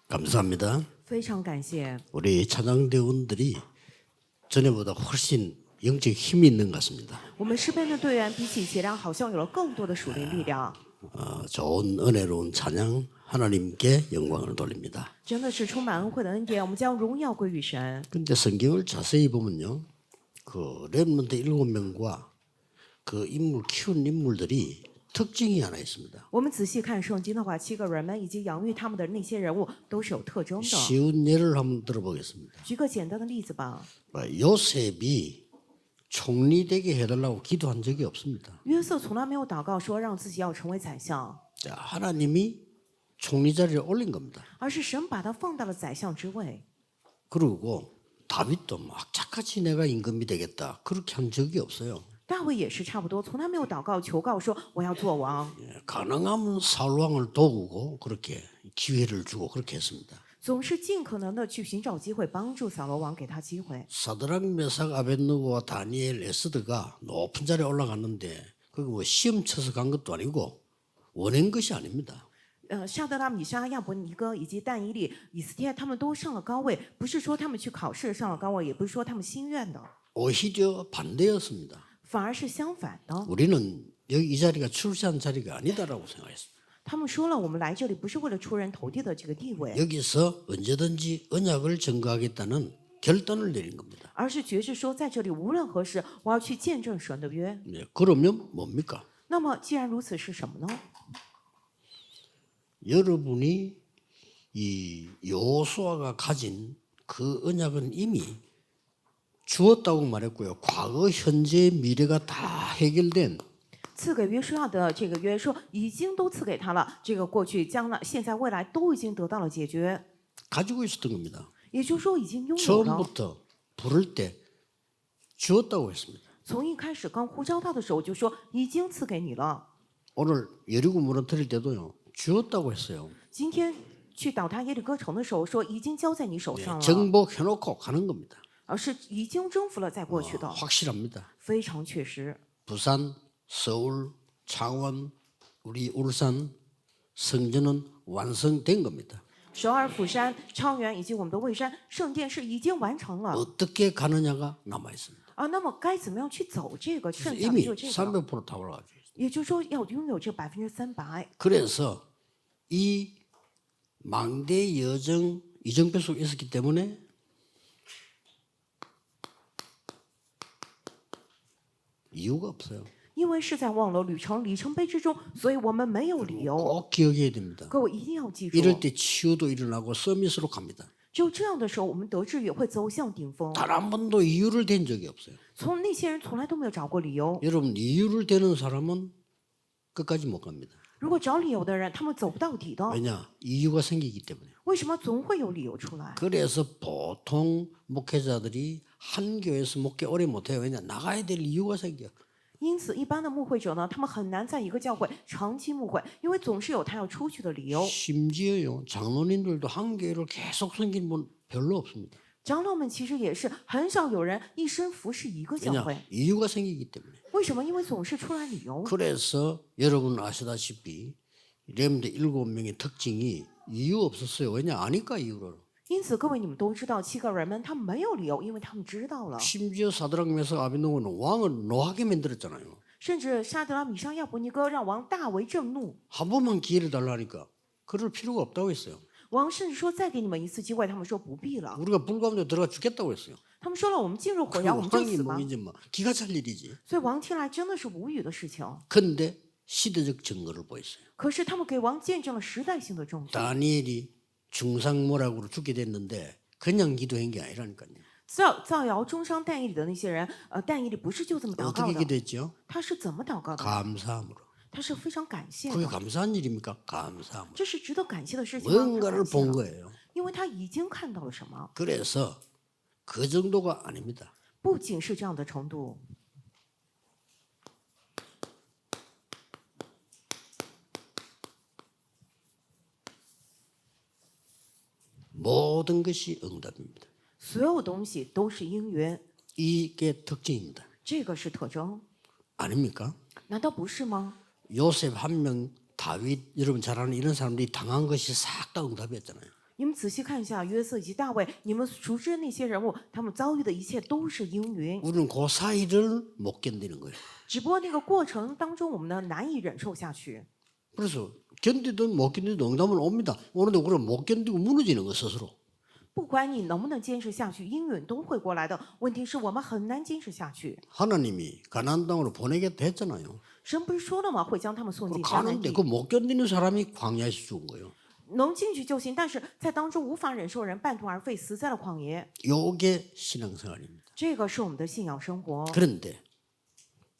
감사합니다. 非常感谢。 우리 찬양대원들이 전에보다 훨씬 영적 힘이 있는 것 같습니다. 我们诗篇的队员比起以前好像有了更多的属灵力量， 좋은 은혜로운 찬양 하나님께 영광을 돌립니다. 真的是充满恩惠的恩典。我们将荣耀归于神。 근데 성경을 자세히 보면요, 그 렘넌트 7명과 그 인물 키운 인물들이 특징이 하나 있습니다. 我们仔细看圣经的话，7个人们以及养育他们的那些人物都是有特征的。 쉬운 예를 한번 들어보겠습니다. 举个简单的例子吧， 요셉이 총리 되게 해달라고 기도한 적이 없습니다. 约瑟从来没有祷告说让自己要成为宰相， 자, 하나님이 총리 자리에 올린 겁니다. 而是神把他放到了宰相之位。 그리고 다윗도 막 착같이 내가 임금이 되겠다 그렇게 한 적이 없어요. 大卫也是差不多，从来没有祷告求告说我要做王， 가능하면 사울 왕을 도우고 그렇게 기회를 주고 그렇게 했습니다. 总是尽可能的去寻找机会帮助扫罗王，给他机会。 사드락 메삭 아벳느고와 다니엘 에스더가 높은 자리에 올라갔는데 그게 뭐 시험 쳐서 간 것도 아니고 원한 것이 아닙니다. 夏德拉、米沙、亚伯尼哥以及但以理、以斯帖，他们都上了高位，不是说他们去考试上了高位，也不是说他们心愿的， 오히려 반대였습니다. 反而是相反的。 우리는 여기 이 자리가 출세한 자리가 아니다라고 생각했습니다. 他们说了，我们来这里不是为了出人头地的这个地位， 여기서 언제든지 언약을 증거하겠다는 결단을 내린 겁니다. 而是决志说，在这里无论何时，我要去见证神的约。 네, 그러면 뭡니까? 那么，既然如此，是什么呢？ 여러분이 이 여호수아가 가진 그 언약은 이미 주었다고 말했고요. 과거, 현재, 미래가 다 해결된 赐给约书亚的这个约说，已经都赐给他了，这个过去、将来、现在、未来都已经得到了解决， 가지고 있었던 겁니다. 也就是说已经拥有了。 처음부터 부를 때 주었다고 했습니다. 从一开始刚呼召他的时候，就说已经赐给你了。 오늘 여리고 무너뜨릴 때도요. 주었다고 했어요. 今天去倒塌耶利哥城的时候，说已经交在你手上了， 정복해놓고 가는 겁니다. 而是已经征服了再过去的， 확실합니다. 非常确实。 부산, 서울, 창원, 우리 울산 성전은 완성된 겁니다. 首尔、釜山、昌原以及我们的蔚山圣殿是已经完成了 어떻게 가느냐가 남아 있습니다. 啊，那么该怎么样去走这个？剩下的 이미 就这个， 300%다 올라가죠. 也就是说要拥有这300%。 그래서 이 망대 여정 이정표 속에 있었기 때문에 이유가 없어요. 因为是在望楼旅程里程碑之中，所以我们没有理由。 꼭 기억해야 됩니다. 各位一定要记住， 이럴 때 치유도 일어나고 서밋으로 갑니다. 只有这样的时候，我们得志也会走向顶峰。 단 한 번도 이유를 댄 적이 없어요. 从那些人从来都没有找过理由。 여러분 이유를 대는 사람은 끝까지 못 갑니다. 如果找理由的人，他们走不到底的。 왜냐? 이유가 생기기 때문에. 为什么总会有理由出来？ 그래서 보통 목회자들이 한 교회에서 목회 오래 못해요. 왜냐? 나가야 될 이유가 생겨. 因此，一般的牧会者呢，他们很难在一个教会长期牧会，因为总是有他要出去的理由。 심지어요. 장로님들도 한 교회를 계속 섬긴 분 별로 없습니다. 长老们其实也是很少有人一生服侍一个教 왜냐? 会， 이유가 생기기 때문에. 为什么？因为总是出来理由。 그래서 여러분 아시다시피 렘드 7명의 특징이 이유 없었어요. 왜냐? 아니까 이유를. 因此，各位你们都知道，7个人们他们没有理由，因为他们知道了。 심지어 사드락 메삭 아벤노고는 왕을 노하게 만들었잖아요. 甚至沙德拉、米沙、亚伯尼哥让王大为震怒， 한 번만 기회를 달라니까 그럴 필요가 없다고 했어요. 王甚至说再给你们一次机会，他们说不必了。 우리가 불 가운데 들어가 죽겠다고 했어요. 他们说了，我们进入火窑，我们 그 就 왕이 死吧 뭐 。 이제 뭐 기가 찰 일이지. 所以王听来真的是无语的事情。 근데 시대적 증거를 보였어요. 可是他们给王见证了时代性的证据。 다니엘이 중상모락으로 죽게 됐는데 그냥 기도한 게 아니라니까요. 造谣中伤但以理的那些人，但以理不是就这么祷告 어떻게 的， 기도했죠? 他是怎么祷告的？ 감사함으로. 他是非常感谢 그게 的， 감사한 일입니까? 감사함으로. 这是值得感谢的事情吗？他 뭔가를 感谢 본 了， 거예요. 因为他已经看到了什么， 그래서 그 정도가 아닙니다. 不仅是这样的程度。 모든 것이 응답입니다. 所有东西都是因缘， 이게 특징입니다. 这个是特征， 아닙니까? 难道不是吗？ 요셉 한 명, 다윗 여러분 잘 아는 이런 사람들이 당한 것이 싹 다 응답이었잖아요. 你们仔细看一下约瑟以及大卫，你们熟知那些人物，他们遭遇的一切都是阴云。 우리는 그 사이를 못 견디는 거예요. 只不过那个过程当中，我们呢难以忍受下去。 그래서 견디든 못 견디든 응답은 옵니다. 오는데 우리는 못 견디고 무너지는 거 스스로. 不管你能不能坚持下去，阴云都会过来的。问题是我们很难坚持下去。 하나님이 가나안 땅으로 보내겠다 했잖아요. 神不是说了吗？会将他们送进迦南 가는데 地， 그 못 견디는 사람이 광야에서 죽은 거예요. 能进去就行。但是在当中无法忍受人半途而废，死在了旷野。 요게 신앙생활입니다. 这个是我们的信仰生活。 그런데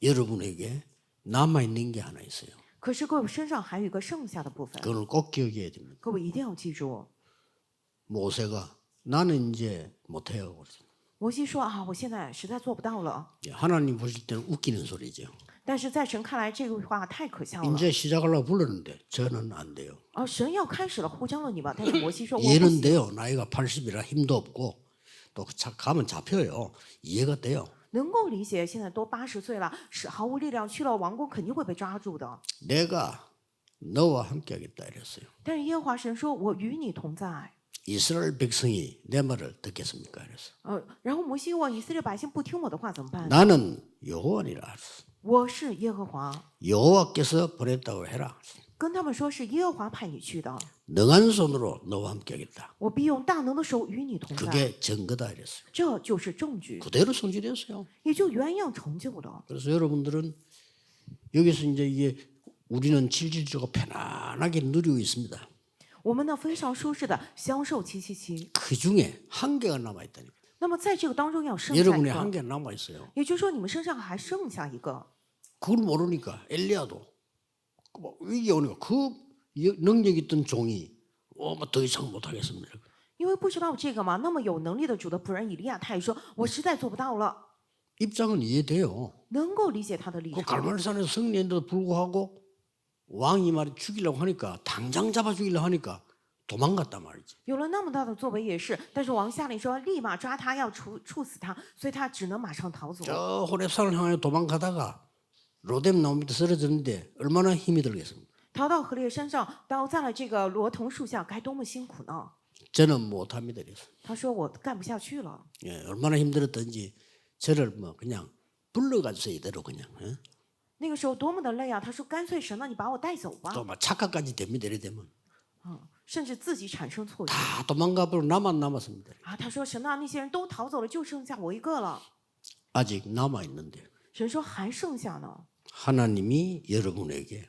여러분에게 남아 있는 게 하나 있어요. 可是各位身上还有一个剩下的部分， 그걸 꼭 기억해야 됩니다. 各位一定要记住。 모세가 나는 이제 못해요. 그러죠. 摩西说啊，我现在实在做不到了。 하나님 보실 때는 웃기는 소리죠. 但是在神看来，这个话太可笑了。 이제 시작하려고 불렀는데 저는 안 돼요. 神要开始了，呼召了你吧。但是摩西说，我不 이해는 行。 돼요. 나이가 80이라 힘도 없고 또 가면 잡혀요. 이해가 돼요. 能够理解，现在都80岁了，是毫无力量，去了王宫肯定会被抓住的。 내가 너와 함께하겠다 이랬어요. 但是耶和华神说：“我与你同在。 이스라엘 백성이 내 말을 듣겠습니까? 이랬어. 然后摩西问以色列百姓不听我的话怎么办？ 나는 여호와니라. 我是耶和华， 여호와께서 보냈다고 해라. 跟他们说是耶和华派你去的， 능한 손으로 너와 함께하겠다. 我必用大能的手与你同在。 그게 증거다 이랬어요. 这就是证据， 그대로 성취됐어요. 也就原样成就了。 그래서 여러분들은 여기서 이제 이게 우리는 질질적으로 편안하게 누리고 있습니다. 我们呢非常舒适的享受777。 그 중에 한계가 남아 있다니까. 那么在这个当中要剩下一 여러분의 个， 한계가 남아 있어요. 也就是说你们身上还剩下一个。 그걸 모르니까 엘리야도 뭐 위기 오니까 그 능력 있던 종이 더 이상 못하겠습니다. 因为不知道这个嘛，那么有能力的主的仆人以利亚，他也说：“我实在做不到了。 입장은 이해돼요. ”能够理解他的立 그 场。 갈멜산에서 승리했는데도 불구하고 왕이 말이 죽이려고 하니까 당장 잡아 죽이려고 하니까 도망갔단 말이지. 有了那么大的作为也是，但是王下令说立马抓他，要处死他，所以他只能马上逃走。 저 호렙산을 향해 도망가다가 로뎀 나무 밑에 쓰러졌는데 얼마나 힘이 들겠습니까? 逃到河烈山上，倒在了这个罗藤树下，该多么辛苦呢？ 저는 못합니다. 그래서 他说我干不下去了。 예, 얼마나 힘들었던지 저를 뭐 그냥 불러가주세요 이대로 그냥. 예? 那个时候多么的累啊！他说干脆神啊，你把我带走吧。 또 막 착각까지 됩니다. 이래 되면 甚至自己产生错觉 다 도망가버리고 나만 남았습니다. 啊！他说神啊，那些人都逃走了，就剩下我一个了。 아직 남아 있는데 神说还剩下呢。 하나님이 여러분에게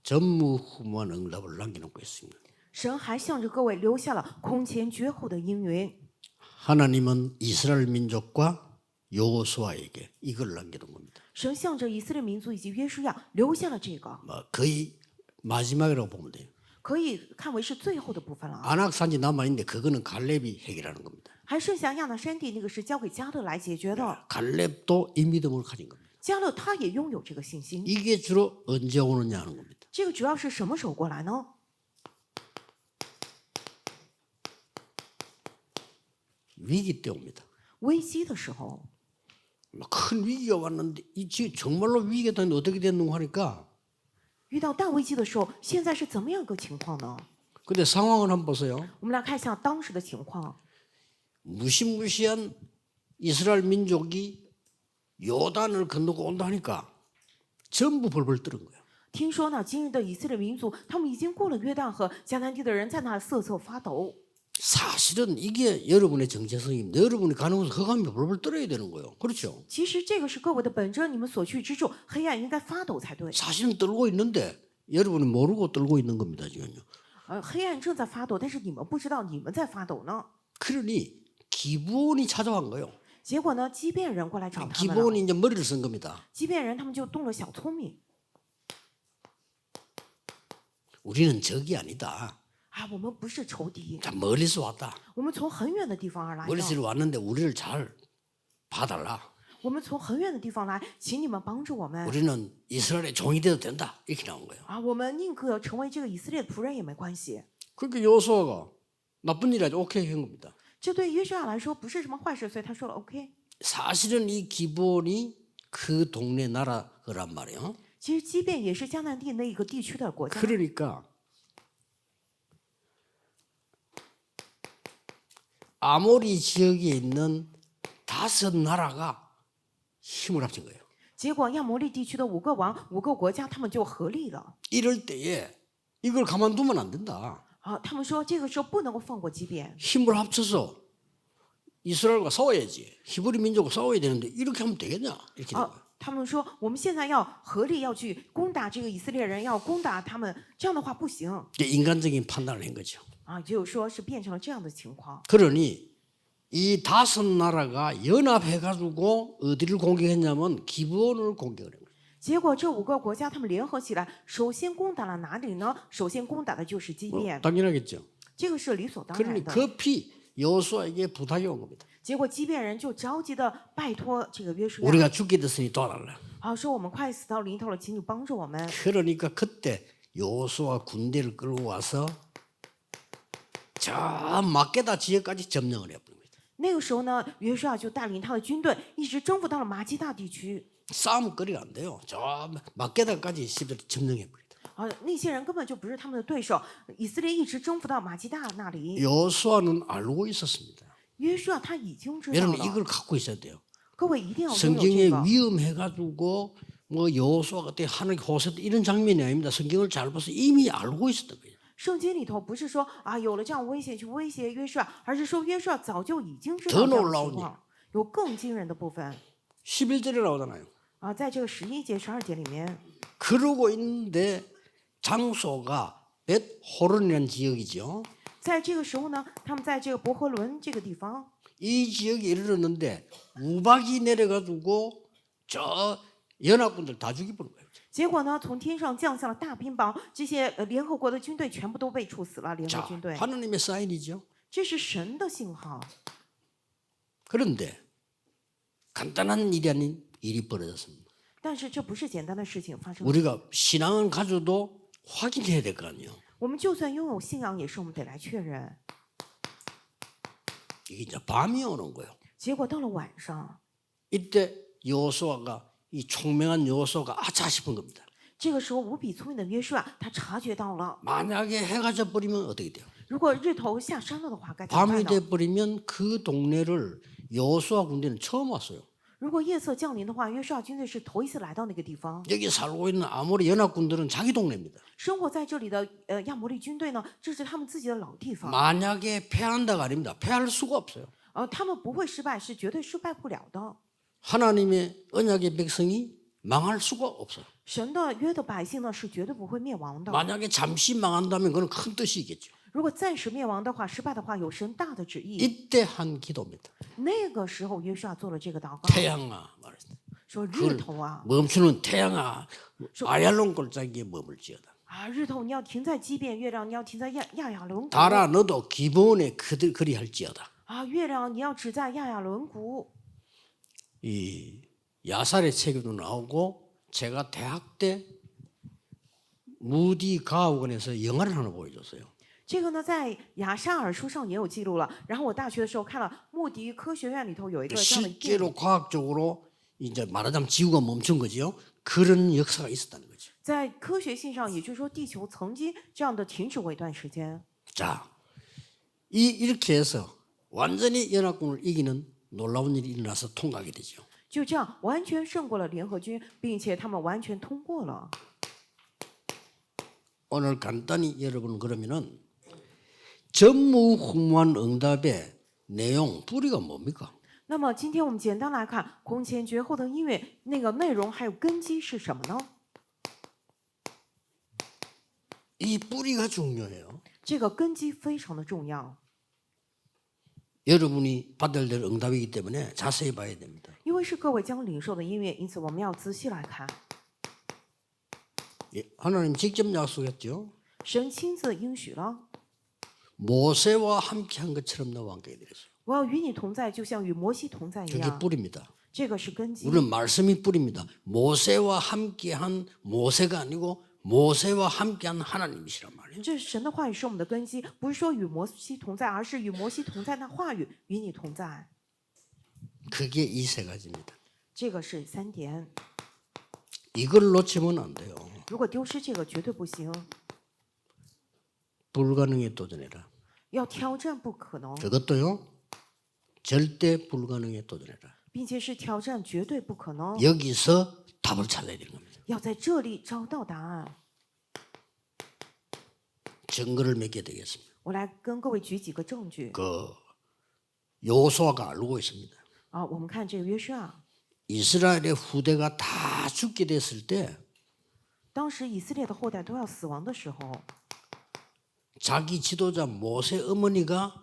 전무후무한 응답을 남겨놓고 있습니다. 神还向着各位留下了空前绝后的应允。 하나님은 이스라엘 민족과 여호수아에게 이걸 남겨둔 겁니다. 神向着以色列民族以及约书亚留下了这个， 뭐 거의 마지막이라고 보면 돼요. 可以看为是最后的部分了啊。 안악산지 남아 있는데 그거는 갈렙이 해결하는 겁니다. 还剩下亚拿山地那个是交给加勒来解决的， 갈렙도 이 믿음을 가진 겁니다. 加勒他也拥有这个信心。 이게 주로 언제 오느냐 하는 겁니다. 这个主要是什么时候过来呢？ 위기 때 옵니다. 危机的时候， 큰 위기가 왔는데 이 지금 정말로 위기가 됐는데 어떻게 됐는가 하니까 遇到大危机的时候，现在是怎么样一个情况呢？ 근데 상황을 한번 보세요. 我们来看一下当时的情况。 무시무시한 이스라엘 민족이 요단을 건너고 온다 하니까 전부 벌벌 떠는 거예요. 听说呢，今日的以色列民族，他们已经过了约旦河，迦南地的人在那瑟瑟发抖。 사실은 이게 여러분의 정체성입니다. 여러분이 가는 곳은 흑암이 벌벌 떨어야 되는 거예요. 그렇죠? 其实这个是各位的本真，你们所去之处，黑暗应该发抖才对。 사실은 떨고 있는데 여러분이 모르고 떨고 있는 겁니다. 지금요. 黑暗正在发抖，但是你们不知道你们在发抖呢。 그러니 기브온이 찾아간 거예요. 结果呢，畸变人过来找他们了。 기브온이 이제 머리를 쓴 겁니다. 畸变人他们就动了小聪明 우리는 적이 아니다. 啊，我们不是仇敌， 자, 멀리서 왔다. 我们从很远的地方而来 멀리서 的。 왔는데 우리를 잘 봐달라. 我们从很远的地方来，请你们帮助我们 우리는 이스라엘의 종이 돼도 된다. 이렇게 나온 거예요. 啊！我们宁可成为这个以色列的仆人也没关系。 그러니까 여호수아가 나쁜 일이 아니라 오케이 한 겁니다. 这对约书亚来说不是什么坏事，所以他说了 OK。 사실은 이 기브온이 그 동네 나라란 말이에요. 其实基遍也是迦南地那一个地区的国家。 그러니까 아모리 지역에 있는 5 나라가 힘을 합친 거예요. 结果亚摩利地区的5个王、5个国家，他们就合力了。 이럴 때에 이걸 가만두면 안 된다. 啊，他们说这个时候不能够放过基遍， 힘을 합쳐서 이스라엘과 싸워야지. 히브리 민족과 싸워야 되는데 이렇게 하면 되겠냐? 이렇게 된 啊 거예요. 他们说我们现在要合力要去攻打这个以色列人，要攻打他们，这样的话不行 이제 인간적인 판단을 한 거죠. 啊，就是说是变成了这样的情况。 그러니 이 5 나라가 연합해가지고 어디를 공격했냐면 기브온을 공격을 한 거예요. 结果这5个国家他们联合起来，首先攻打了哪里呢？首先攻打的就是基遍， 당연하겠죠. 这个是理所当 그러니 然的。 급히 여호수아에게 부탁이 온 겁니다. 结果基遍人就着急的拜托这个约书亚， 우리가 죽게 됐으니 도와달라. 啊，说我们快死到临头了，请你帮助我们。 그러니까 그때 여호수아 군대를 끌고 와서 저 마게다 지역까지 점령을 해버립니다. 那个时候呢，约书亚就带领他的军队一直征服到了马基大地区。 싸움거리가 안 돼요. 저 마게다까지 점령해버립니다. 啊，那些人根本就不是他们的对手。以色列一直征服到马基大那里， 여호수아는 알고 있었습니다. 约书亚他已经知道 여러분 了。 이걸 갖고 있어야 돼요. 各位一定要拥有 성경에 这个。 위험해가지고 뭐 여호수아가 때 하나님 호세 이런 장면이 아닙니다. 성경을 잘 봐서 이미 알고 있었던 거예요. 圣经里头不是说啊有了这样危险去威胁约书亚，而是说约书亚早就已经知道 더 这样的 놀라운 情况。有更惊人的部分 11절에 나오잖아요. 啊，在这个11节、12节里面， 그러고 있는데 장소가 벳호론이라는 지역이죠. 在这个时候呢，他们在这个伯和伦这个地方， 이 지역에 이르렀는데 우박이 내려가지고 저 연합군들 다 죽이버린 거예요. 结果呢，从天上降下了大冰雹，这些联合国的军队全部都被处死了。联合 자, 军队， 하나님의 사인이죠. 这是神的信号。 그런데 간단한 일이 아닌 일이 벌어졌습니다. 但是这不是简单的事情发生。 우리가 신앙은 가져도 확인해야 될 거 아니에요. 我们就算拥有信仰，也是我们得来确认。 이게 이제 밤이 오는 거예요. 结果到了晚上， 이때 여호수아가 이 총명한 여호수아가 아차 싶은 겁니다. 这个时候无比聪明的约书亚，他察觉到了， 만약에 해가 져버리면 어떻게 돼요? 如果日头下山了的话，该怎么 밤이 办呢？ 돼버리면 그 동네를 여호수아 군대는 처음 왔어요. 如果夜色降临的话，约书亚军队是头一次来到那个地方。 여기 살고 있는 아모리 연합군들은 자기 동네입니다. 生活在这里的亚摩利军队呢，这是他们自己的老地方。 만약에 패한다가 아닙니다. 패할 수가 없어요. 他们不会失败，是绝对失败不了的。 하나님의 언약의 백성이 망할 수가 없어요. 神的约的百姓呢，是绝对不会灭亡的。 만약에 잠시 망한다면 그건 큰 뜻이겠죠. 如果暂时灭亡的话，失败的话，有神大的旨意。 이때 한 기도입니다. 那个时候，约书亚做了这个祷告， 태양아 말했어요. 说日头啊， 멈추는 태양아 아얄론 골짜기에 머물지어다. 啊日头，你要停在基遍；月亮，你要停在亚亚伦谷。 달아 너도 기본에 그리할지어다. 啊，月亮，你要只在亚亚伦谷。 이 야살의 책에도 나오고 제가 대학 때 무디 가옥원에서 영화를 하나 보여줬어요. 这个呢，在亚沙尔书上也有记录了。然后我大学的时候看了穆迪科学院里头有一个这样的电 실제로 影， 과학적으로 이제 말하자면 지구가 멈춘 거죠. 그런 역사가 있었다는 거죠. 在科学性上，也就是说地球曾经这样的停止过一段时间。 자, 이렇게 해서 완전히 연합군을 이기는 놀라운 일이 일어나서 통과하게 되죠. 就这样完全胜过了联合军，并且他们完全通过了。 오늘 간단히 여러분 그러면은 전무후무한 응답의 내용 뿌리가 뭡니까? 那么今天我们简单来看空前绝后的音乐那个内容还有根基是什么呢？ 이 뿌리가 중요해요. 这个根基非常的重要， 여러분이 받을 될 응답이기 때문에 자세히 봐야 됩니다. 因为是各位将领受的音乐，因此我们要仔细来看。 예, 하나님 직접 약속했죠. 神亲自应许了， 모세와 함께한 것처럼 너와 함께 되겠어요. 我要与你同在，就像与摩西同在一 그게 样。 뿌리입니다. 这个是根基。 우리는 말씀이 뿌리입니다. 모세와 함께한 모세가 아니고 모세와 함께한 하나님이시란 말이에요. 这神的话语是我们的根基，不是说与摩西同在，而是与摩西同在那话语与你同在。 그게 이 세 가지입니다. 这个是3点。 이걸 놓치면 안 돼요. 如果丢失这个绝对不行， 불가능에 도전해라. 要挑战不可能， 그것도요. 절대 불가능에 도전해라. 并且是挑战绝对不可能， 여기서 답을 찾아야 되는 겁니다. 要在这里找到答案。 증거를 몇 개 되겠습니다. 我来跟各位举几个证据 그 요수아가 알고 있습니다. 啊。我们看这个约书亚， 이스라엘의 후대가 다 죽게 됐을 때 当时以色列的后代都要死亡的时候， 자기 지도자 모세 어머니가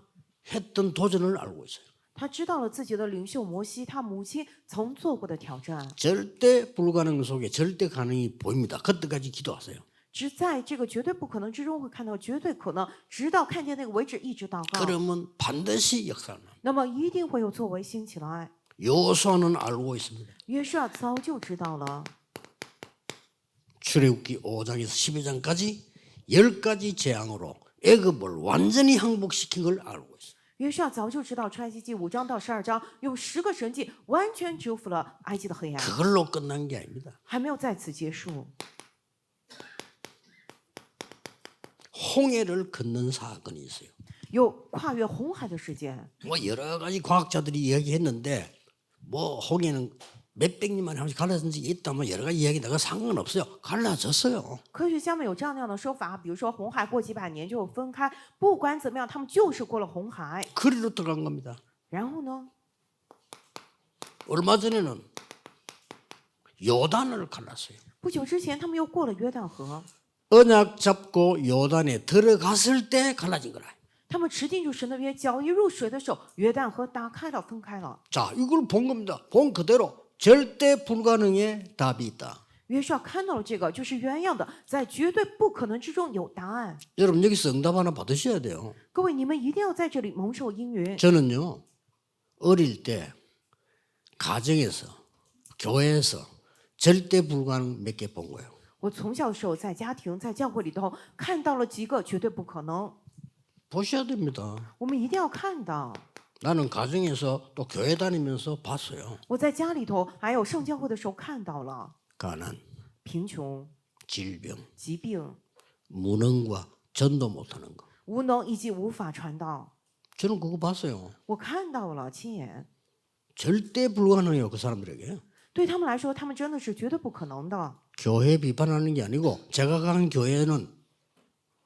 했던 도전을 알고 있어요. 他知道了自己的领袖摩西他母亲曾做过的挑战， 절대 불가능 속에 절대 가능이 보입니다. 그때까지 기도하세요. 只在这个绝对不可能之中会看到绝对可能，直到看见那个为止，一直祷告， 그러면 반드시 역사는. 那么一定会有作为兴起来。 요수아는 알고 있습니다. 约书亚早就知道了， 출애굽기 5장에서 12장까지 10가지 재앙으로 애굽을 완전히 항복시킨 걸 알고 있어요. 约书亚早就知道出埃及记5章到12章用10个神迹完全征服了埃及的黑暗， 그걸로 끝난 게 아닙니다. 还没有在此结束。 홍해를 건넌 사건이 있어요. 有跨越红海的事件， 뭐 여러 가지 과학자들이 이야기했는데 뭐 홍해는 몇백 년만에 한 번씩 갈라진 적이 있다면 여러 가지 이야기 내가 상관없어요. 갈라졌어요. 科学家们有这样那样的说法，比如说红海过几百年就分开，不管怎么样，他们就是过了红海。 그리로 들어간 겁니다. 然后呢， 얼마 전에는 요단을 갈랐어요. 不久之前他们又过了约旦河， 언약 잡고 요단에 들어갔을 때 갈라진 거라. 他们持定住神的约，脚一入水的时候，约旦河打开了，分开了。 자, 이걸 본 겁니다. 본 그대로 절대 불가능의 답이 있다. 约书亚看到了这个，就是原样的，在绝对不可能之中有答案。 여러분 여기서 응답 하나 받으셔야 돼요. 各位，你们一定要在这里蒙受应允。 저는요 어릴 때 가정에서 교회에서 절대 불가능 몇 개 본 거예요. 我从小的时候在家庭、在教会里头看到了几个绝对不可能， 보셔야 됩니다. 我们一定要看到。 나는 가정에서 또 교회 다니면서 봤어요. 我在家里头还有上教会的时候看到了 가난, 贫穷、 질병, 疾病、 무능과 전도 못하는 거. 无能以及无法传道， 저는 그거 봤어요. 我看到了，亲眼。 절대 불가능해요 그 사람들에게. 对他们来说，他们真的是绝对不可能的。 교회 비판하는 게 아니고 제가 간 교회는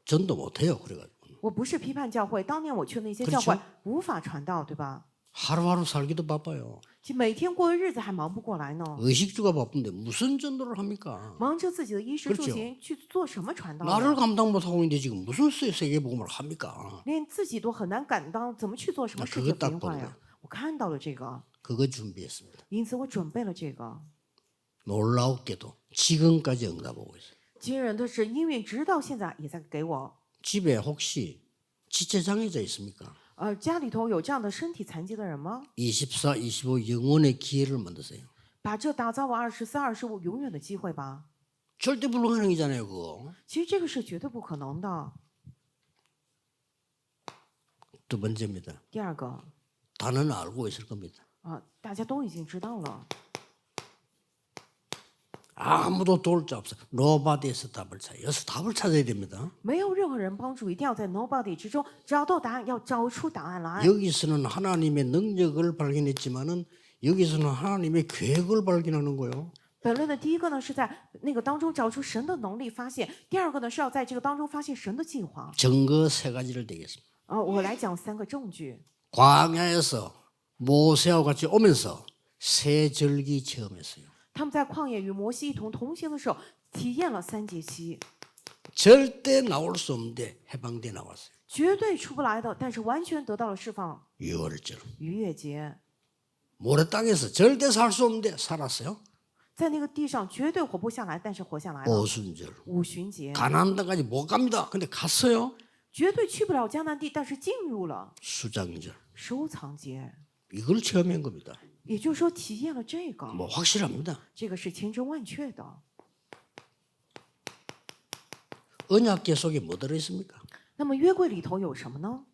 전도 못해요. 그래가지고 我不是批判教会，当年我去的那些教会无法传道，对吧？ 하루하루 살기도 바빠요. 其实每天过的日子还忙不过来呢， 의식주가 바쁜데 무슨 전도를 합니까? 忙着自己的衣食住 그렇죠 行，去做什么传道 나를 呢？ 감당 못하고 있는데 지금 무슨 세계복음을 합니까? 连自己都很难感当，怎么去做什么世界福音化呀？我看到了这个， 그거 준비했습니다. 因此我准备了这个。 놀라웠게도 지금까지 응답 오고 있어요. 惊人的是，因为直到现在也在给我。 집에 혹시 지체장애자 있습니까? 家里头有这样的身体残疾的人吗？ 24, 25 영혼의 기회를 만드세요. 把这打造我24、25永远的机会吧。 절대 불가능이잖아요, 그거. 其实这个是绝对不可能的。 두 번째입니다. 第二个 다는 알고 있을 겁니다. 大家都已经知道了， 아무도 도울 자 없어. 노바디에서 답을 찾아요. 여기서 답을 찾아야 됩니다. 没有任何人帮助，一定要在 nobody 之中找到答案，要找出答案来。 여기서는 하나님의 능력을 발견했지만은 여기서는 하나님의 계획을 발견하는 거예요. 本论的第一个呢是在那个当中找出神的能力发现，第二个呢是要在这个当中发现神的计划。 증거 세 가지를 되겠습니다. 我来讲3个证据。 광야에서 모세와 같이 오면서 새 절기 체험했어요. 他们在旷野与摩西一同同行的时候，体验了3节期， 절대 나올 수 없는데 해방돼 나왔어요. 绝对出不来的，但是完全得到了释放。 유월절. 逾越节， 모래 땅에서 절대 살 수 없는데 살았어요. 在那个地上绝对活不下来，但是活下来了。 오순절. 五旬节， 가나안 땅까지 못 갑니다. 근데 갔어요. 绝对去不了迦南地，但是进入了 수장절. 收藏节， 이걸 체험한 겁니다. 也就是说体验了这个， 뭐 확실합니다. 这个是千真万确的。 언약궤 속에 뭐 들어있습니까? 那么约柜里头有什么呢？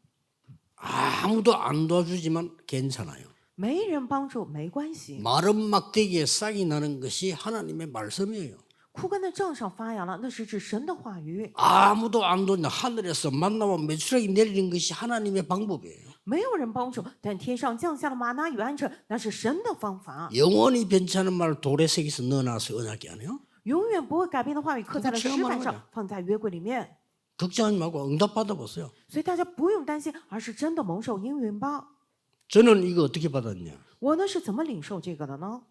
아무도 안 도와주지만 괜찮아요. 没人帮助没关系， 마른 막대기에 싹이 나는 것이 하나님의 말씀이에요. 枯干的杖上发芽了，那是指神的话语。 아무도 안 도냐. 하늘에서 만나와 메추라기 내리는 것이 하나님의 방법이에요. 没有人帮助，但天上降下了玛拿与鹌鹑，那是神的方法， 영원히 변치 않은 말 돌에 새겨서 넣어놔서 언약이 아니에요. 永远不会改变的话语刻在了石板 그거 上，放在约柜里面。 걱정하지 말고 응답 받아보세요. 所以大家不用担心，而是真的蒙受应允吧。 저는 이거 어떻게 받았냐. 我呢是怎么领受这个的呢？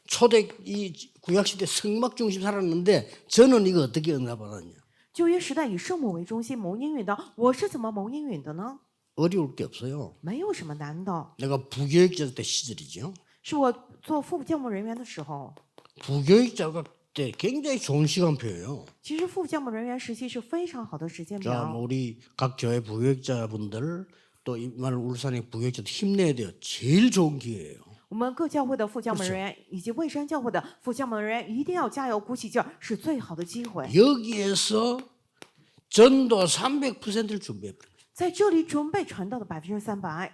초대 이 구약시대 성막 중심 살았는데 저는 이거 어떻게 응답 받았냐. 旧约时代以圣母为中心蒙应允的，我是怎么蒙应允的呢？ 어려울 게 없어요. 没有什么难的， 내가 부교육자 때 시절이죠. 是我做副教牧人员的时候。 부교육자가 때 굉장히 좋은 시간표예요. 其实副教牧人员时期是非常好的时间 자, 表。 뭐 우리 각 교회 부교육자분들 또 이말 울산의 부교육자도 힘내야 돼요. 제일 좋은 기회예요. 我们各教会的副教牧人员以及蔚山教会的副教牧人员一定要加油鼓起劲儿，是最好的机会。 여기에서 전도 300%를 준비해 버려요. 在这里准备传道的300%，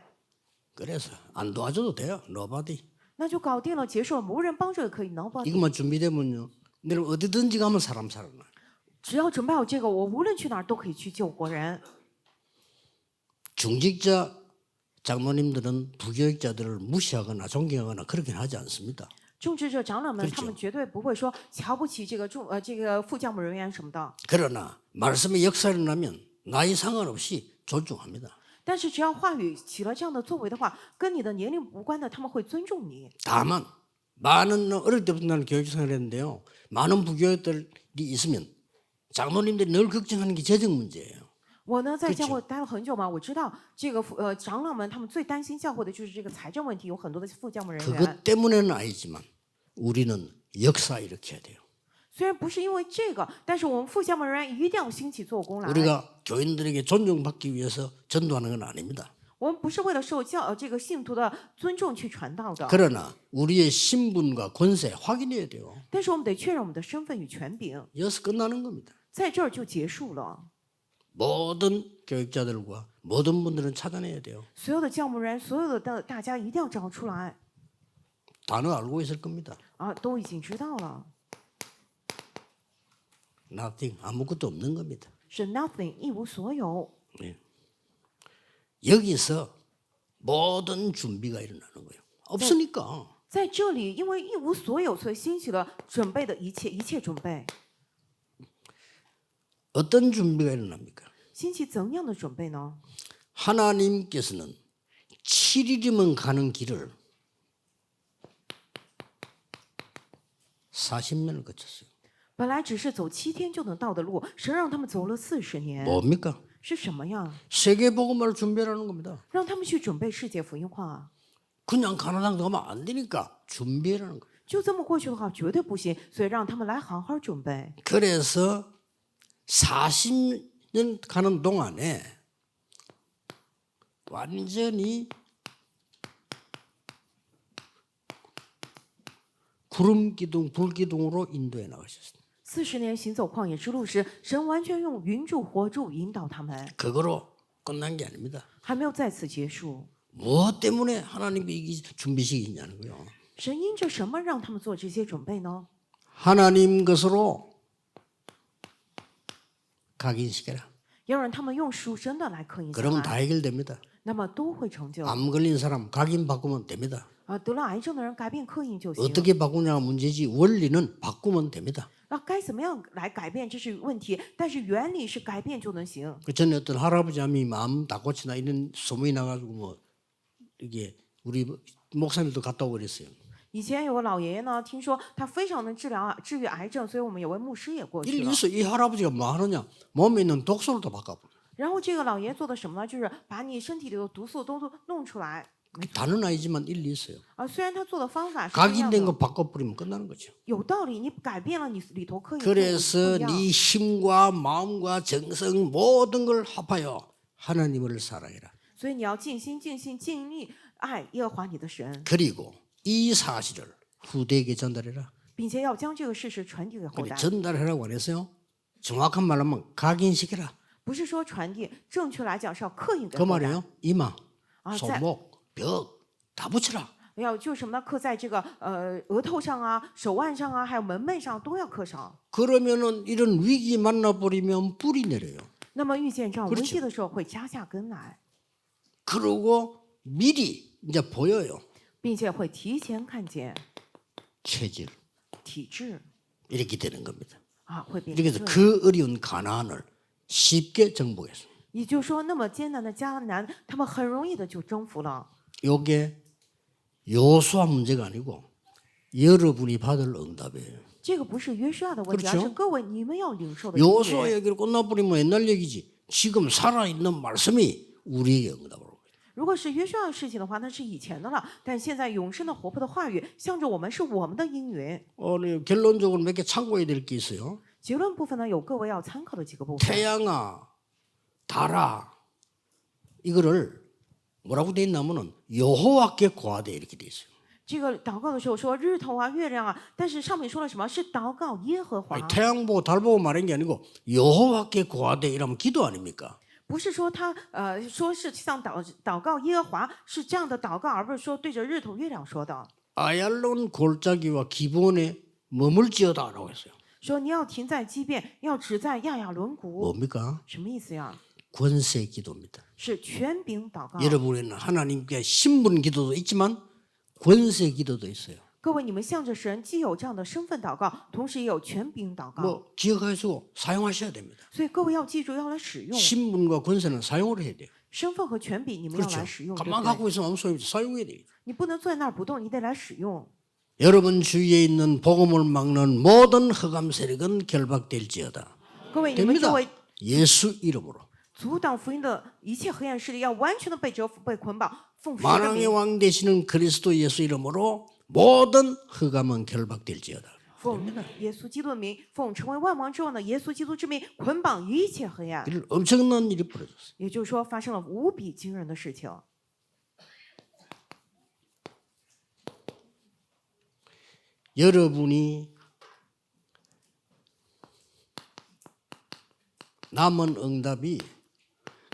그래서 안 도와줘도 돼요. 노바디. 那就搞定了，结束了，无人帮助也可以能帮。 이것만 준비되면요. 내일 어디든지 가면 사람 살아나. 只要准备好这个，我无论去哪儿都可以去救活人。 중직자 장로님들은 부교육자들을 무시하거나 존경하거나 그렇게 하지 않습니다. 种植者长老们， 그렇죠 他们绝对不会说瞧不起这个这个副教牧人员什么的。 그러나 말씀의 역사를 나면 나이 상관없이 존중합니다. 但是只要话语起了这样的作为的话，跟你的年龄无关的，他们会尊重你。 다만 많은 어릴 때부터 나는 교육생활을 했는데요. 많은 부교육들이 있으면 장로님들이 늘 걱정하는 게 재정 문제예요. 我呢在教会待了很久嘛，我知道这个长老们他们最担心教会的就是这个财政问题，有很多的副教牧人员。 그것 때문에는 아니지만 우리는 역사 일으켜야 돼요. 虽然不是因为这个，但是我们副教牧人员一定要兴起做工来。 우리가 교인들에게 존중받기 위해서 전도하는 건 아닙니다. 我们不是为了受这个信徒的尊重去传道的， 그러나 우리의 신분과 권세 확인해야 돼요. 但是我们得确认我们的身份与权柄， 여기서 끝나는 겁니다. 在这儿就结束了。 모든 교육자들과 모든 분들은 찾아내야 돼요. 所有的教牧人，所有的大家一定要找出来 단어 알고 있을 겁니다. 啊，都已经知道了， Nothing 아무것도 없는 겁니다. 是 nothing 一无所有。 여기서 모든 준비가 일어나는 거예요. 없으니까. 在这里，因为一无所有，所以兴起了准备的一切准备。 어떤 준비가 일어납니까? 兴起怎样的准备呢？ 하나님께서는 7일이면 가는 길을 40년을 거쳤어요. 本来只是走7天就能到的路，神让他们走了40年， 뭡니까? 是什么呀？ 세계 복음을 준비하는 겁니다. 让他们去准备世界福音化。 그냥 가는 당 가면 안 되니까 준비하는 거예요. 就这么过去的话，绝对不行，所以让他们来好好准备。 그래서 40년 가는 동안에 완전히 구름 기둥, 불 기둥으로 인도해 나가셨습니다. 40年行走旷野之路时，神完全用云柱、火柱引导他们， 그거로 끝난 게 아닙니다. 还没有在此结束。 무엇 때문에 하나님이 이 준비시키냐는 거예요. 神因着什么让他们做这些准备呢？ 하나님 것으로 각인시켜라. 要让他们用属神的来刻印下 그러면 다 来， 해결됩니다. 那么都会成就。 암 걸린 사람 각인 바꾸면 됩니다. 得了癌症的人改变刻印就行。 어떻게 바꾸냐가 문제지 원리는 바꾸면 됩니다. 该怎么样来改变这是问题，但是原理是改变就能行。 그 전에 어떤 할아버지 암이 마음 다 고치나 이런 소문이 나가지고 뭐 이게 우리 목사님도 갔다 오고 그랬어요. 以前有个老爷爷呢，听说他非常能治愈癌症，所以我们有位牧师也过去了。 일리서 이 할아버지가 뭐 하느냐 몸에 있는 독소를 다 바꿔버려. 然后这个老爷爷做的什么呢？就是把你身体里的毒素都弄出来。 다는 아니지만 일리 있어요. 虽然他做的方法是不一样 각인된 的， 거 바꿔버리면 끝나는 거죠. 有道理，你改变了你里头刻印。 그래서 不一样 네 힘과 마음과 정성 모든 걸 합하여 하나님을 사랑해라. 所以你要尽心、尽性、尽力爱耶和华你的神， 그리고 이 사실을 후대에게 전달해라. 并且要将这个事实传递给后 근데 代。 전달하라고 안 했어요. 정확한 말로 하면 각인시켜라. 不是说传递，正确来讲是要刻印给 그 后代。 말이에요. 이마, 在 손목, 벽 다 붙여라. 要就什么呢？刻在这个额头上啊、手腕上啊，还有门楣上都要刻上。 그러면은 이런 위기 만나버리면 뿌리 내려요. 那么遇见这样危 그렇죠 机的时候，会扎下根来， 그러고 미리 이제 보여요. 并且会提前看见 체질 体质 이렇게 되는 겁니다. 啊，会变成 이렇게 这 해서 样。 그 어려운 가나안을 쉽게 정복했어요. 也就是说，那么艰难的迦南，他们很容易的就征服了。 이게 요수와 문제가 아니고 여러분이 받을 응답이에요. 这个不是约书亚的问题， 그렇죠 而是各位你们要领受的应 요수와 许。 얘기를 끝나버리면 옛날 얘기지. 지금 살아있는 말씀이 우리에게 응답을 오고 如果是约书亚的事情的话，那是以前的了。但现在永生的活泼的话语，向着我们是我们的应允。 결론적으로 몇 개 참고해야 될 게 있어요. 结论部分呢，有各位要参考的几个部分。 태양아, 달아 이거를 뭐라고 돼 있냐면은 여호와께 구하되 이렇게 돼 있어요. 这个祷告的时候说日头啊、月亮啊，但是上面说了什么？是祷告耶和华， 아니, 태양 보고 달 보고 말한 게 아니고 여호와께 구하되 이러면 기도 아닙니까? 不是说他说是像祷告耶和华是这样的祷告，而不是说对着日头、月亮说的。 아얄론 골짜기와 기본에 머물지어다라고 했어요. 说你要停在畸变，要止在亚亚轮毂， 뭡니까? 什么意思呀？ 권세 기도입니다. 是权柄祷告。 여러분에는 하나님께 신분 기도도 있지만 권세 기도도 있어요. 各位，你们向着神，既有这样的身份祷告，同时也有权柄祷告。 뭐 기억하시고 사용하셔야 됩니다. 所以各位要记住，要来使用 신분과 권세는 사용을 해야 돼요. 身份和权柄，你们要 그렇죠. 来使用，对 가만 不对？ 갖고 있으면 아무 소용없이 사용해야 돼요. 你不能坐在那儿不动，你得来使用。 여러분 주위에 있는 복음을 막는 모든 흑암 세력은 결박될지어다. 各位，你们周 됩니다. 围 예수 이름으로. 阻挡福音的一切黑暗势力，要完全的被折服、被捆绑，奉神的 만왕의 名， 왕 되시는 그리스도 예수 이름으로 모든 흑암은 결박될지어다. 奉耶稣基督的名，奉成为万王之王的耶稣基督之名，捆绑一切黑暗。 이런 엄청난 일이 벌어졌어요. 也就是说，发生了无比惊人的事情。 여러분이 남은 응답이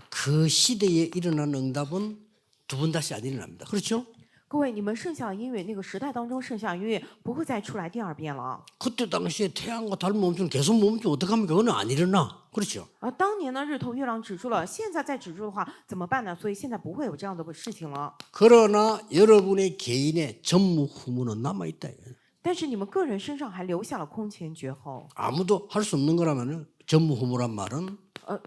그 시대에 일어난 응답은 두 번 다시 안 일어납니다. 그렇죠? 各位，你们剩下的音乐，那个时代当中剩下的音乐不会再出来第二遍了。 그때 당시에 태양과 달 멈추면 계속 멈추면 어떡합니까? 그건 안 일어나. 그렇죠? 而当年呢，日头、月亮止住了，现在再止住的话怎么办呢？所以现在不会有这样的事情了。 그러나 여러분의 개인의 전무후무는 남아있다. 但是你们个人身上还留下了空前绝后。 아무도 할 수 없는 거라면 전무후무란 말은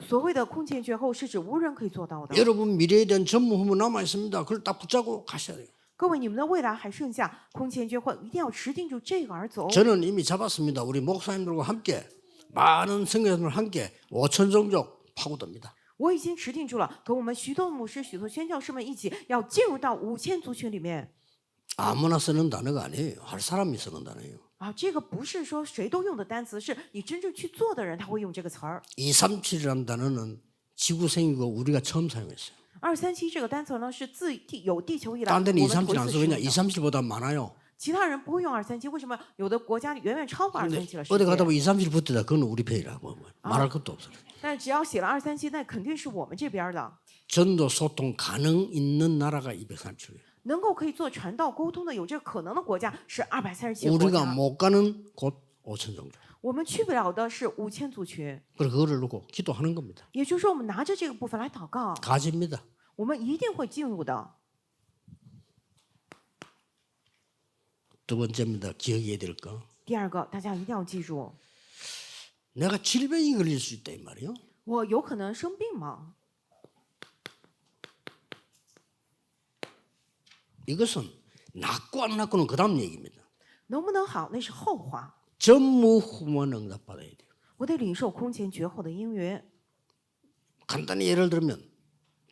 所谓的空前绝后是指无人可以做到的。 여러분 미래에 대한 전무후무 남아있습니다. 그걸 딱 붙잡고 가셔야 돼요. 各位，你们的未来还剩下空前绝后，一定要持定住这个而走。 저는 이미 잡았습니다. 우리 목사님들과 함께 많은 성교사님들과 함께 5천 종족 파고듭니다. 我已经持定住了，跟我们许多牧师、许多宣教师们一起，要进入到5000族群里面。 아무나 쓰는 단어가 아니에요. 할 사람이 쓰는 단어예요. 啊，这个不是说谁都用的单词，是你真正去做的人他会用这个词儿。 237이라는 단어는 지구 생기고 우리가 처음 사용했어요. 237这个单词呢，是自有地球以来我 딴 们 데는 头 237안 一次 쓰고 使 그냥 用的。 237보다 많아요. 其他人不会用237，为什么？有的国家远远超过 근데 237了。 어디 世 가다 界 보면 237 붙었다. 그건 우리 편이라 뭐 말할 것도 없어요. 但是只要写了237，那肯定是我们这边的。 전도 소통 가능 있는 나라가 237이에요. 能够可以做传道沟通的，有这个可能的国家是237个国 우리가 家。 못 가는 곳 5천 종족. 我们去不了的是5000族群， 그래서 그거를 놓고 기도하는 겁니다. 也就是说，我们拿着这个部分来祷告， 가집니다. 我们一定会进入的。 두 번째입니다. 기억해야 될 거. 第二个，大家一定要记住， 내가 질병이 걸릴 수 있다 이 말이에요. 我有可能生病吗？ 이것은 낫고 안 낫고는 그다음 얘기입니다. 能不能好，那是后话。 전무후무한 응답받아야 돼요. 我得领受空前绝后的应允。 간단히 예를 들면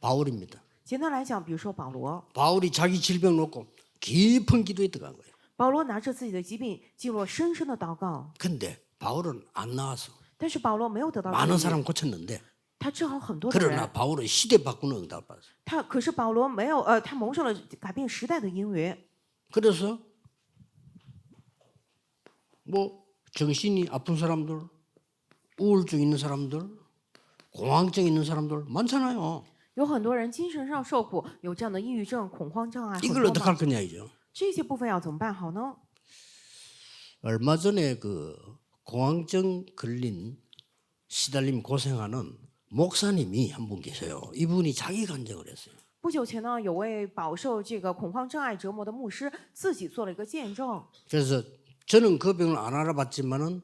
바울입니다. 简单来讲，比如说保罗， 바울이 자기 질병 놓고 깊은 기도에 들어간 거예요. 保罗拿着自己的疾病进入了深深的祷告， 근데 바울은 안 나와서 但是保罗没有得到 많은 治愈， 사람 고쳤는데 他治好很多的人 그러나 。 바울은 시대 바꾸는 응답을 받았어요. 可是保罗没有，他蒙受了改变时代的应允。 그래서 뭐 정신이 아픈 사람들, 우울증 있는 사람들, 공황증 있는 사람들 많잖아요. 有很多人精神上受苦，有这样的抑郁症、恐慌障碍，很 이걸 多 어떻게 嘛 할 거냐 이죠. 这些部分要怎么办好呢？ 얼마 전에 그 공황증 걸린 시달림 고생하는 목사님이 한 분 계세요. 이분이 자기 간증을 했어요. 不久前呢，有位饱受这个恐慌障碍折磨的牧师自己做了一个见证。 그래서 저는 그 병을 안 알아봤지만은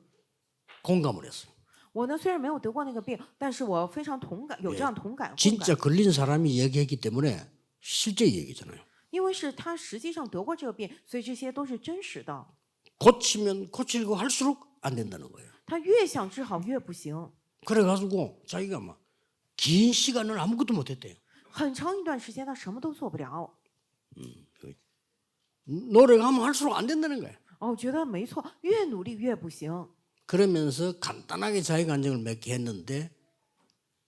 공감을 했어요. 我呢虽然没有得过那个病，但是我非常同感，有这样同感。共 진짜 感 걸린 사람이 얘기했기 때문에 실제 얘기잖아요. 因为是他实际上得过这个病，所以这些都是真实的。 고치면 고치려고 할수록 안 된다는 거예요. 他越想治好越不行， 그래가지고 자기가 막 긴 시간을 아무것도 못했대요. 很长一段时间他什么都做不了。 노력하면 할수록 안 된다는 거예요. 哦，觉得没错，越努力越不行。 그러면서 간단하게 자기 간증을 몇 개 했는데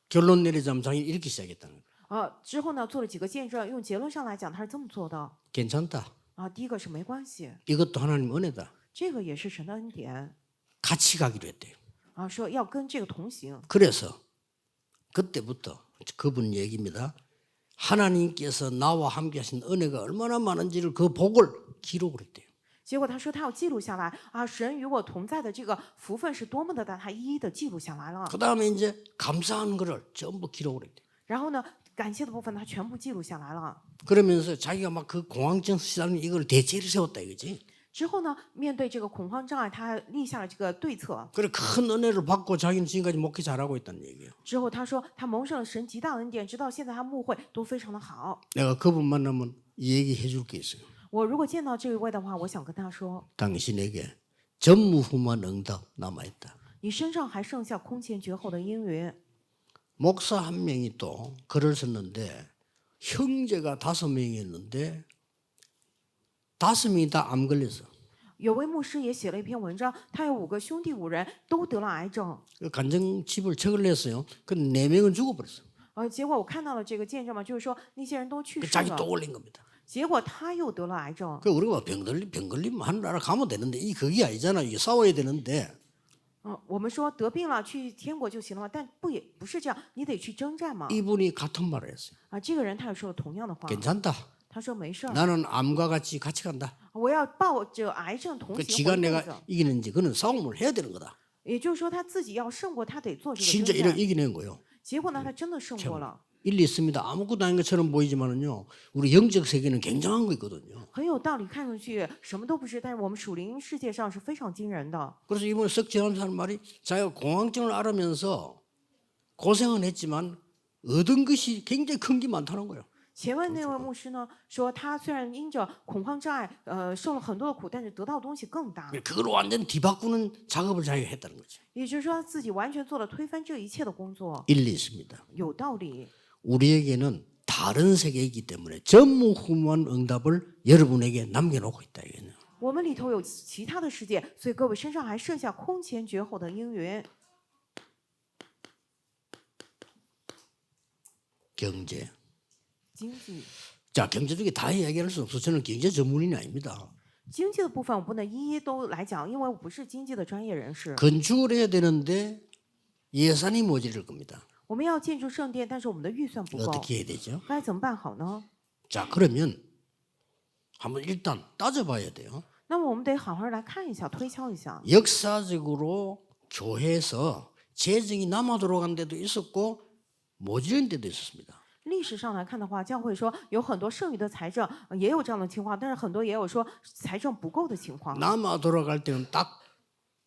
결론 내리자면 자기 이렇게 시작했다는 거예요. 之后呢，做了几个见证，用结论上来讲，他是这么做的。 괜찮다. 第一个是没关系， 이것도 하나님 은혜다. 这个也是神的恩典。 같이 가기로 했대요. 说要跟这个同行。 그래서 그때부터 그분 얘기입니다. 하나님께서 나와 함께 하신 은혜가 얼마나 많은지를 그 복을 기록을 했대요. 结果他说他要记录下来神与我同在的这个福分是多么的大，他一一的记录下来了。 그다음에 이제 감사하는 거를 전부 기록을 했대요. 然后呢，感谢的部分他全部记录下来了。 그러면서 자기가 막 그 공황증 시달린 이걸 대책을 세웠다 이거지. 之后呢，面对这个恐慌障碍，他立下了这个对策。 그래 큰 은혜를 받고 자기는 지금까지 목회 잘하고 있다는 얘기예요. 之后他说他蒙受了神极大的恩典，直到现在他牧会都非常的好。 내가 그분 만나면 이 얘기 해줄 게 있어요. 我如果见到这一位的话，我想跟他说， 당신에게 전무후무한 응답 남아있다. 你身上还剩下空前绝后的应允。 목사 한 명이 또 글을 썼는데 형제가 5명이었는데 5명이 다 암 걸렸어. 有位牧师也写了一篇文章，他有5个兄弟5人都得了癌症。 그 간증집을 책을 냈어요. 그 4명은 죽어버렸어. 结果我看到了这个见证嘛，就是说那些人都去世 자기 了， 또 올린 겁니다. 结果他又得了癌症。 그 우리가 병 걸리면 하늘나라 가면 되는데 이 그게 아니잖아. 이게 싸워야 되는데 我们说得病了去天国就行了嘛，但不是这样，你得去征战嘛。 이분이 같은 말을 했어요. 这个人他也说了同样的话， 괜찮다. 他说没事儿， 나는 암과 같이 간다. 我要抱着癌症同 그 行 지가 活一辈 내가 子。 이기는지 그는 싸움을 해야 되는 거다. 也就是说他自己要胜过，他得做这个 진짜 征 이렇게 战。 이겨낸 거예요. 结果呢，他真的胜过了， 일리 있습니다. 아무것도 아닌 것처럼 보이지만은요. 우리 영적 세계는 굉장한 거 있거든요. 很有道理，看上去什么都不是，但是我们属灵世界上是非常惊人的。 그래서 이번에 석재한 사람 말이 자기가 공황증을 앓으면서 고생은 했지만 얻은 것이 굉장히 큰 게 많다는 거예요. 前面那位牧师呢说，他虽然因着恐慌障碍，受了很多的苦，但是得到的东西更大。 그걸 완전 뒤바꾸는 작업을 자기가 했다는 거죠. 也就是说，他自己完全做了推翻这一切的工作， 일리 있습니다. 有道理。 우리에게는 다른 세계이기 때문에 전무후무한 응답을 여러분에게 남겨놓고 있다 이거는. 我们里头有其他的世界，所以各位身上还剩下空前绝后的应允。 경제. 经济， 자, 경제 중에 다 이야기할 수 없어. 저는 경제 전문인이 아닙니다. 经济的部分我不能一一都来讲，因为我不是经济的专业人士。 건축을 해야 되는데 예산이 모자랄 겁니다. 我们要建筑圣殿，但是我们的预算不够， 어떻게 해야 되죠? 该怎么办好呢？ 자, 그러면 한번 일단 따져봐야 돼요. 那么我们得好好来看一下，推敲一下。 역사적으로 교회에서 재정이 남아 돌아간 데도 있었고 모자란 데도 있었습니다. 历史上来看的话，教会说有很多剩余的财政，也有这样的情况，但是很多也有说财政不够的情况。 남아 돌아갈 때는 딱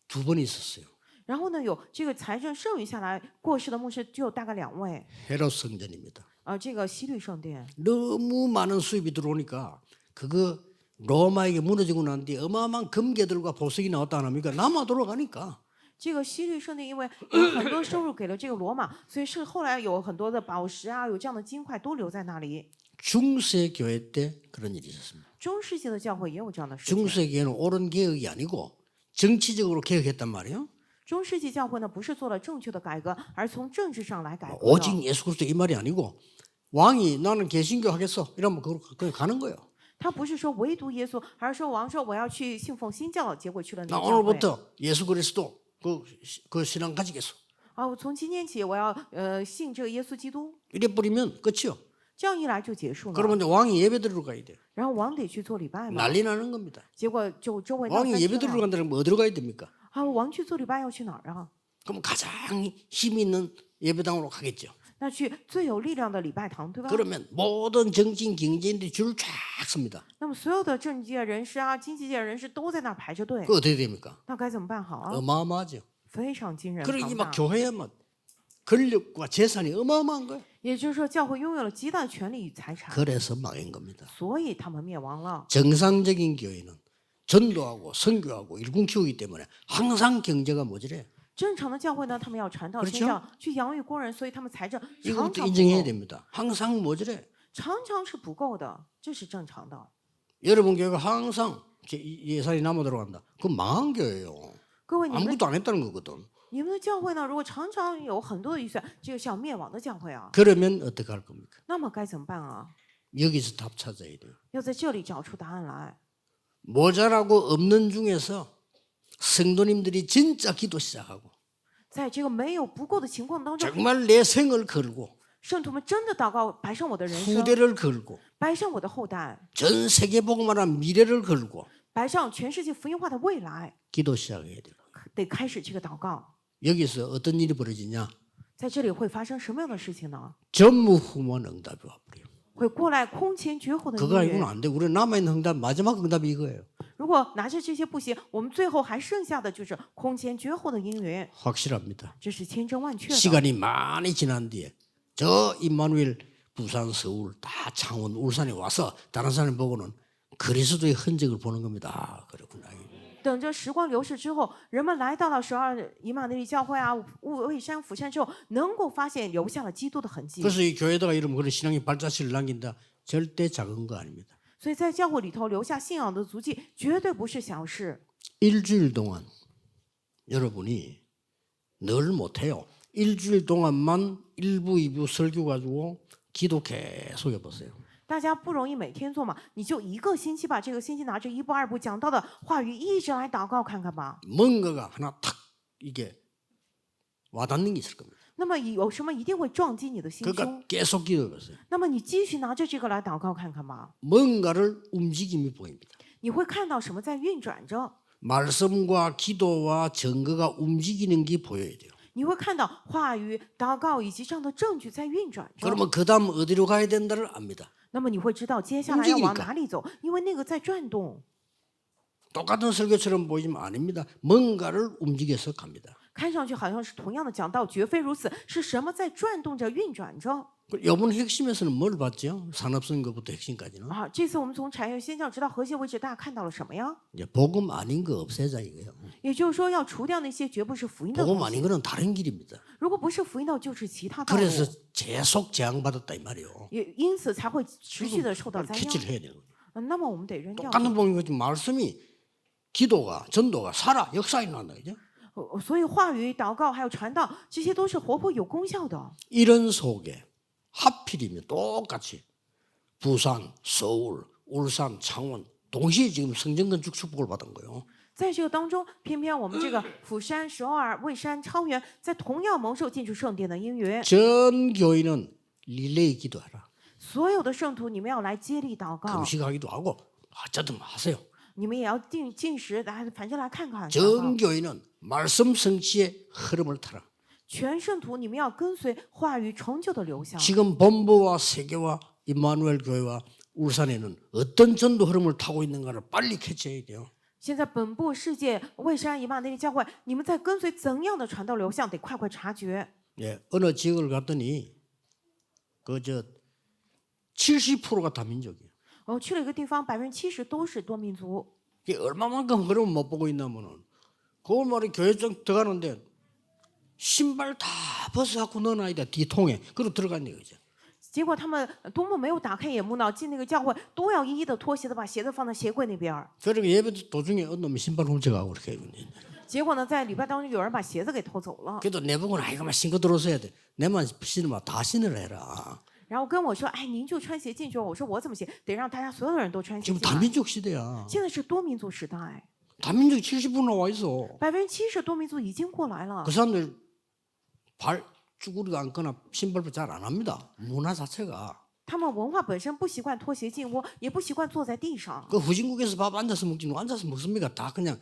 2번 있었어요. 然后呢，有这个财政剩余下来过世的牧师只有大概2位， 헤롯 성전입니다. 这个西律圣殿。 너무 많은 수입이 들어오니까 그거 로마에게 무너지고 난 뒤에 어마어마한 금괴들과 보석이 나왔다 안 합니까? 남아 돌아가니까. 这个西律圣殿因为有很多收入给了这个罗马，所以是后来有很多的宝石有这样的金块都留在那里。 중세 교회 때 그런 일이 있었습니다. 中世纪的教会也有这样的事情。 중세 교회는 옳은 개혁이 아니고 정치적으로 개혁했단 말이에요. 中世纪教会呢，不是做了正确的改革，而从政治上来改革的。 오직 예수 그리스도 이 말이 아니고 왕이 나는 개신교 하겠어 이러면 그냥 가는 거예요. 他不是说唯独耶稣，而是说王说我要去信奉新教，结果去了那 나 个教会。 오늘부터 예수 그리스도 그 신앙 가지겠어. 啊，我从今天起我要信这个耶稣基督， 이래 버리면 끝이요. 这样一来就结束了。 그러면 이제 왕이 예배 드리러 가야 돼. 然后王得去做礼拜嘛， 난리 나는 겁니다. 结果就周围闹 왕이 翻 예배 天 드리러 了。 간다면 뭐 어디로 가야 됩니까? 啊，王去做礼拜要去哪儿啊？ 그럼 가장 힘 있는 예배당으로 가겠죠. 那去最有力量的礼拜堂，对吧？ 그러면 모든 정치인 경제인들이 줄을 쫙 섭니다. 那么所有的政界人士啊、经济界人士都在那儿排着队， 그 어떻게 됩니까? 那该怎么办好啊？ 어마어마하죠. 非常惊人 그러니 庞 막 大。 교회에 막 권력과 재산이 어마어마한 거예요. 也就是说，教会拥有了极大的权力与财产， 그래서 망한 겁니다. 所以他们灭亡了。 정상적인 교회는 전도하고 선교하고 일꾼 키우기 때문에 항상 경제가 모자래. 正常的教会呢，他们要传道 그렇죠 宣教，去养育工人，所以他们财政常 이것도 常不 인정해야 够， 됩니다. 항상 모자래. 常常是不够的，这是正常的。 여러분 교회가 항상 예산이 남아 들어간다. 그건 망한 교회예요. 各位，你们 아무것도 안 했다는 거거든. 你们的教会呢，如果常常有很多的预算，这个是要灭亡的教会啊。 그러면 어떻게 할 겁니까? 那么该怎么办啊？ 여기서 답 찾아야 돼요. 要在这里找出答案来。 모자라고 없는 중에서 성도님들이 진짜 기도 시작하고 在这个没有不够的情况当中， 정말 내 생을 걸고 圣徒们真的祷告，摆上我的人生， 후대를 걸고 摆上我的后代， 전 세계 복음화한 미래를 걸고 摆上全世界福音化的未来， 기도 시작해야 돼요. 得开始这个祷告。 여기서 어떤 일이 벌어지냐? 在这里会发生什么样的事情呢？ 전무후무한 응답이 와버려요. 会过来空前绝后的 그거 音 아니고는 乐。 안 돼. 우리 남아있는 응답 마지막 응답이 이거예요. 如果拿着这些不行，我们最后还剩下的就是空前绝后的音乐， 확실합니다. 这是千真万确的。 시간이 많이 지난 뒤에 저 임마누엘 부산, 서울, 다 창원, 울산에 와서 다른 사람 보고는 그리스도의 흔적을 보는 겁니다. 그렇구나. 等着时光流逝之后，人们来到了12以马内利教会啊、蔚山、釜山之后，能够发现留下了基督的痕迹。 그래서 이 교회다가 이러면 그런 신앙의 발자취를 남긴다. 절대 작은 거 아닙니다. 所以在教会里头留下信仰的足迹，绝对不是小事。 일주일 동안 여러분이 늘 못해요. 일주일 동안만 1부, 2부 설교 가지고 기도 계속 해보세요. 大家不容易每天做嘛，你就一个星期把这个星期拿着一部、二部讲到的话语一直来祷告看看吧。 뭔가가 하나 탁 이게 와닿는 게 있을 겁니다. 那么有什么一定会撞击你的心胸？ 그러니까 계속 기도해보세요. 那么你继续拿着这个来祷告看看吧， 뭔가를 움직임이 보입니다. 你会看到什么在运转着？ 말씀과 기도와 증거가 움직이는 게 보여야 돼요. 你会看到话语、祷告以及这样的证据在运转着。 그러면 그 다음 어디로 가야 된다를 압니다. 那么你会知道接下来要往哪里走，因为那个在转动。 똑같은 설교처럼 보이지만 아닙니다. 뭔가를 움직여서 갑니다. 看上去好像是同样的讲道，绝非如此，是什么在转动着、运转着？ 이번 핵심에서는 뭘 봤죠? 산업선거부터 핵심까지는. 啊，这次我们从产业宣教直到核心为止，大家看到了什么呀？ 이제 복음 아닌 거 없애자 이거예요. 也就是说，要除掉那些绝不是福音的 복음 东 아닌 西。 거는 다른 길입니다. 如果不是福音道，就是其他道路， 그래서 계속 재앙받았다 이 말이에요. 也因此才会持续的受到灾殃。 캐치를 해야 되는 거예요. 那么我们得扔掉。 똑같은 복음이 거지 말씀이 기도가 전도가 살아 역사 일어난다 그죠? 所以话语、祷告还有传道，这些都是活泼有功效的。 이런 속에 하필이면 똑같이 부산, 서울, 울산, 창원 동시에 지금 성전 건축 축복을 받은 거예요. 在这个当中，偏偏我们这个釜山、首尔、蔚山、超原，在同样蒙受建筑圣殿的因缘。 전 교인은 릴레이 기도하라. 所有的圣徒，你们要来接力祷告， 금식하기도 하고 어쨌든 하세요. 你们也要进食，来反正来看看。祷告 전 교인은 말씀 성취의 흐름을 타라. 全圣徒，你们要跟随话语成就的流向。 지금 본부와 세계와 임마누엘 교회와 울산에는 어떤 전도 흐름을 타고 있는가를 빨리 캐치해야 돼요. 现在本部世界蔚山以马内利教会，你们在跟随怎样的传道流向，得快快察觉。 예, 어느 지역을 갔더니 그저 70%가 다민족이에요. 我去了一个地方，70%都是多民族。 이게 얼마만큼 흐름을 못 보고 있냐면은 그걸 말이 교회장 들어가는데 신발 다 벗어갖고 넣어놔야 돼 뒤통에 그리고 들어갔네 그죠. 结果他们多么没有打开眼目呢？进那个教会都要一一的脱鞋子，把鞋子放在鞋柜那边儿。 그리고 예배 도중에 어느 놈이 신발 훔쳐가고 그렇게. 结果呢，在礼拜当中有人把鞋子给偷走了， 그래도 내 보고는 아이가만 신고 들어서야 돼. 내만 신으면 다 신으라 해라. 然后跟我说：“哎，您就穿鞋进去。”我说：“我怎么行？得让大家所有的人都穿鞋 지금 进来。 다민족 시대야. 现在是多民族时代， 다민족 70% 나와 있어. 70%多民族已经过来了 그 。 사람들 발 쭈그리고 앉거나 신발도 잘 안 합니다. 문화 자체가. 他们文化本身不习惯脱鞋进屋，也不习惯坐在地上。 그 후진국에서 밥 앉아서 먹지 뭐 앉아서 먹습니까? 다 그냥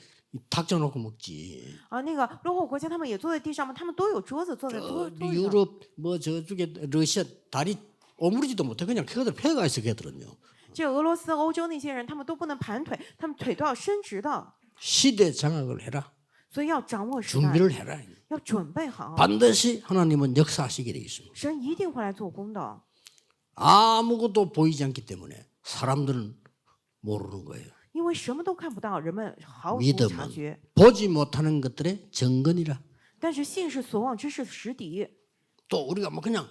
닥쳐놓고 먹지. 那个落后国家他们也坐在地上吗？他们都有桌子坐在桌上。 유럽 뭐 저쪽에 러시아 다리 오므리지도 못해 그냥 그들 펴가 있어 걔들은요. 这俄罗斯、欧洲那些人，他们都不能盘腿，他们腿都要伸直的， 시대 장악을 해라. 所以要掌握时代， 준비를 해라. 要准备好。 반드시 하나님은 역사하시게 되어 있습니다. 神一定会来做工的。 아무것도 보이지 않기 때문에 사람들은 모르는 거예요. 因为什么都看不到，人们毫无察 믿음은 觉。 보지 못하는 것들의 정근이라. 但是信是所望之事的实底。 또 우리가 뭐 그냥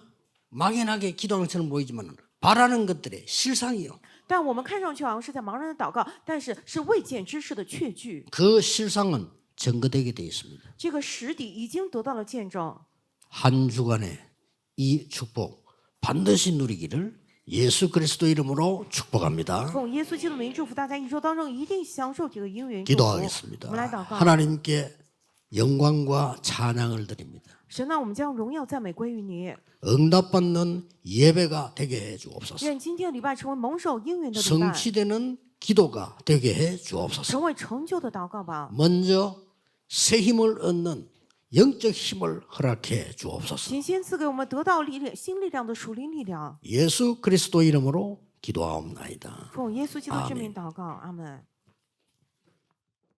막연하게 기도하는 것처럼 보이지만 바라는 것들의 실상이요. 但我们看上去好像是在茫然的祷告，但是是未见之事的确据。 그 실상은 증거되게 되어 있습니다. 这个实底已经得到了见证。 한 주간의 이 축복 반드시 누리기를 예수 그리스도 이름으로 축복합니다. 奉耶稣基督名祝福大家一周当中一定享受这个应允祝福。 기도하겠습니다. 我们来祷告。 하나님께 영광과 찬양을 드립니다. 神啊，我们将荣耀赞美归于你。 응답받는 예배가 되게 해 주옵소서. 愿今天的礼拜成为蒙受应允的礼拜， 성취되는 기도가 되게 해 주옵소서. 成为成就的祷告吧。 먼저 새 힘을 얻는 영적 힘을 허락해 주옵소서. 请先赐给我们得到力量、新力量的属灵力量。 예수 그리스도 이름으로 기도하옵나이다. 奉耶稣基督之名祷告，阿门。